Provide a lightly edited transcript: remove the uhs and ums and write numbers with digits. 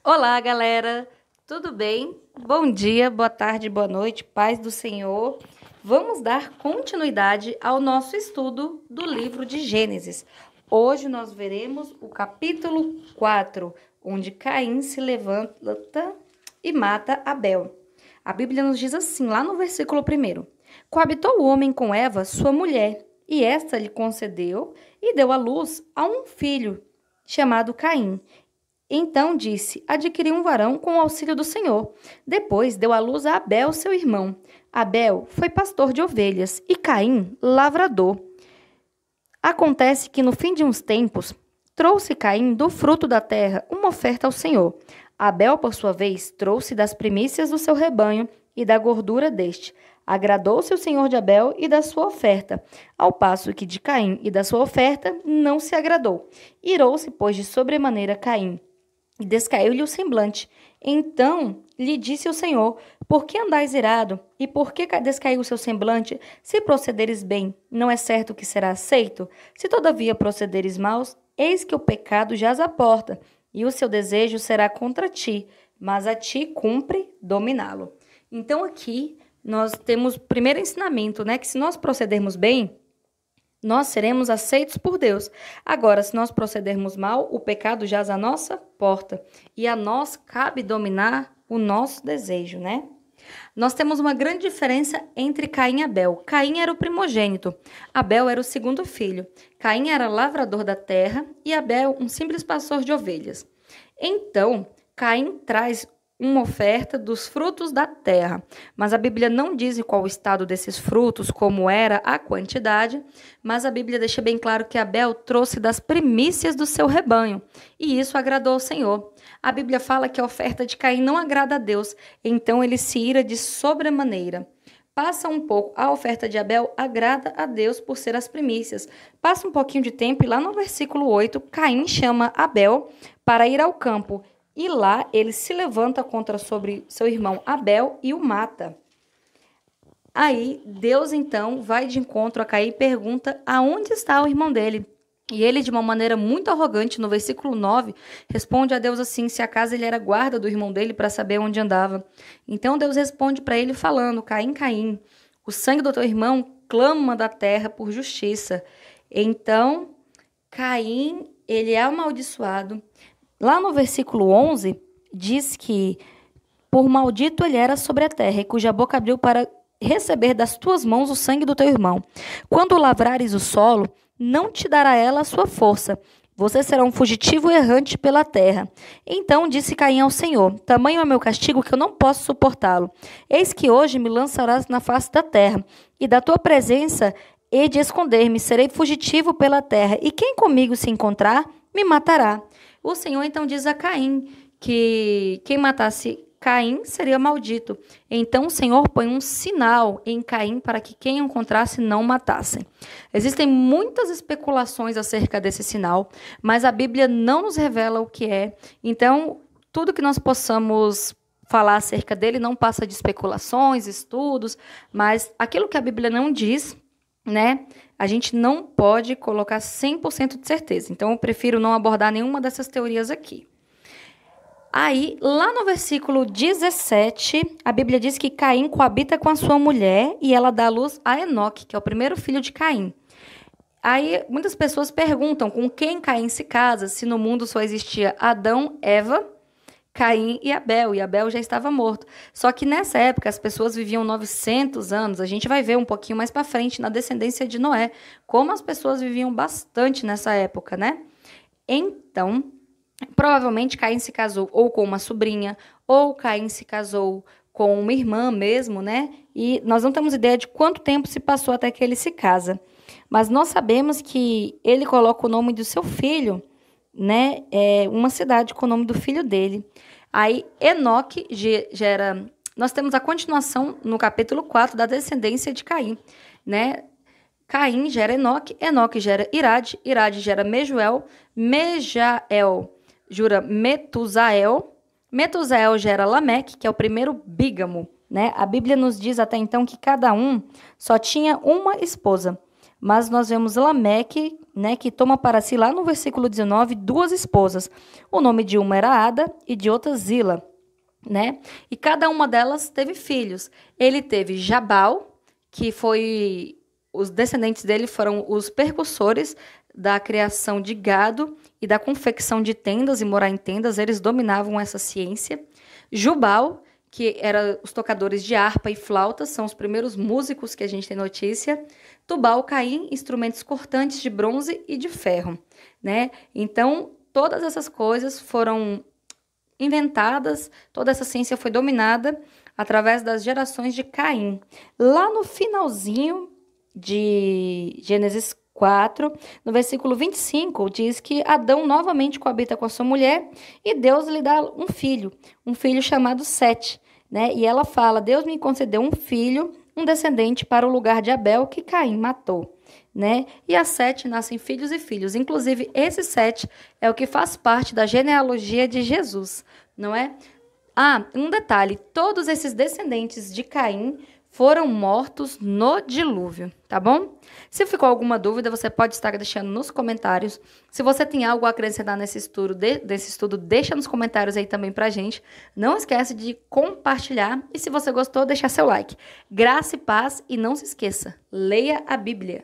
Olá, galera! Tudo bem? Bom dia, boa tarde, boa noite, paz do Senhor. Vamos dar continuidade ao nosso estudo do livro de Gênesis. Hoje nós veremos o capítulo 4, onde Caim se levanta e mata Abel. A Bíblia nos diz assim, lá no versículo 1: Coabitou o homem com Eva, sua mulher, e esta lhe concedeu e deu à luz a um filho, chamado Caim. Então disse: adquiri um varão com o auxílio do Senhor. Depois deu à luz a Abel, seu irmão. Abel foi pastor de ovelhas e Caim, lavrador. Acontece que no fim de uns tempos, trouxe Caim do fruto da terra uma oferta ao Senhor. Abel, por sua vez, trouxe das primícias do seu rebanho e da gordura deste. Agradou-se o Senhor de Abel e da sua oferta, ao passo que de Caim e da sua oferta não se agradou. Irou-se, pois, de sobremaneira Caim, e descaiu-lhe o semblante. Então lhe disse o Senhor: por que andais irado? E por que descaiu o seu semblante? Se procederes bem, não é certo que será aceito? Se todavia procederes maus, eis que o pecado jaz à porta, e o seu desejo será contra ti, mas a ti cumpre dominá-lo. Então aqui nós temos o primeiro ensinamento, né? Que se nós procedermos bem, nós seremos aceitos por Deus. Agora, se nós procedermos mal, o pecado jaz à nossa porta. E a nós cabe dominar o nosso desejo, né? Nós temos uma grande diferença entre Caim e Abel. Caim era o primogênito, Abel era o segundo filho. Caim era lavrador da terra e Abel um simples pastor de ovelhas. Então, Caim traz uma oferta dos frutos da terra, mas a Bíblia não diz qual o estado desses frutos, como era a quantidade, mas a Bíblia deixa bem claro que Abel trouxe das primícias do seu rebanho, e isso agradou ao Senhor. A Bíblia fala que a oferta de Caim não agrada a Deus, então ele se ira de sobremaneira. Passa um pouco, a oferta de Abel agrada a Deus por ser as primícias. Passa um pouquinho de tempo e lá no versículo 8, Caim chama Abel para ir ao campo. E lá ele se levanta contra sobre seu irmão Abel e o mata. Aí Deus então vai de encontro a Caim e pergunta aonde está o irmão dele. E ele, de uma maneira muito arrogante, no versículo 9, responde a Deus assim, se acaso ele era guarda do irmão dele para saber onde andava. Então Deus responde para ele falando: Caim, Caim, o sangue do teu irmão clama da terra por justiça. Então Caim, ele é amaldiçoado. Lá no versículo 11, diz que por maldito ele era sobre a terra, e cuja boca abriu para receber das tuas mãos o sangue do teu irmão. Quando lavrares o solo, não te dará ela a sua força. Você será um fugitivo errante pela terra. Então disse Caim ao Senhor: tamanho é meu castigo que eu não posso suportá-lo. Eis que hoje me lançarás na face da terra, e da tua presença hei de esconder-me, serei fugitivo pela terra, e quem comigo se encontrar, me matará. O Senhor então diz a Caim que quem matasse Caim seria maldito. Então o Senhor põe um sinal em Caim para que quem o encontrasse não matasse. Existem muitas especulações acerca desse sinal, mas a Bíblia não nos revela o que é. Então, tudo que nós possamos falar acerca dele não passa de especulações, estudos, mas aquilo que a Bíblia não diz, né? A gente não pode colocar 100% de certeza. Então, eu prefiro não abordar nenhuma dessas teorias aqui. Aí, lá no versículo 17, a Bíblia diz que Caim coabita com a sua mulher e ela dá luz a Enoque, que é o primeiro filho de Caim. Aí, muitas pessoas perguntam com quem Caim se casa, se no mundo só existia Adão, Eva, Caim e Abel já estava morto. Só que nessa época as pessoas viviam 900 anos, a gente vai ver um pouquinho mais para frente na descendência de Noé, como as pessoas viviam bastante nessa época, né? Então, provavelmente Caim se casou ou com uma sobrinha, ou Caim se casou com uma irmã mesmo, né? E nós não temos ideia de quanto tempo se passou até que ele se casa. Mas nós sabemos que ele coloca o nome do seu filho, né, uma cidade com o nome do filho dele. Aí Enoque gera... Nós temos a continuação no capítulo 4 da descendência de Caim, né? Caim gera Enoque, Enoque gera Irade, Irade gera Mejuel, Mejael gera Metusael, Metusael gera Lameque, que é o primeiro bígamo, né? A Bíblia nos diz até então que cada um só tinha uma esposa, mas nós vemos Lameque né, que toma para si lá no versículo 19 duas esposas. O nome de uma era Ada e de outra Zila, né? E cada uma delas teve filhos. Ele teve Jabal, que foi... Os descendentes dele foram os percussores da criação de gado e da confecção de tendas e morar em tendas. Eles dominavam essa ciência. Jubal, que eram os tocadores de harpa e flauta, são os primeiros músicos que a gente tem notícia. Tubal, Caim, instrumentos cortantes de bronze e de ferro, né? Então, todas essas coisas foram inventadas, toda essa ciência foi dominada através das gerações de Caim. Lá no finalzinho de Gênesis 4, no versículo 25, diz que Adão novamente coabita com a sua mulher e Deus lhe dá um filho chamado Sete, né? E ela fala, Deus me concedeu um filho, um descendente para o lugar de Abel que Caim matou, né? E a Sete nascem filhos e filhos. Inclusive, esse Sete é o que faz parte da genealogia de Jesus, não é? Ah, um detalhe, todos esses descendentes de Caim foram mortos no dilúvio, tá bom? Se ficou alguma dúvida, você pode estar deixando nos comentários. Se você tem algo a acrescentar nesse estudo, deixa nos comentários aí também pra gente. Não esquece de compartilhar e se você gostou, deixar seu like. Graça e paz e não se esqueça, leia a Bíblia.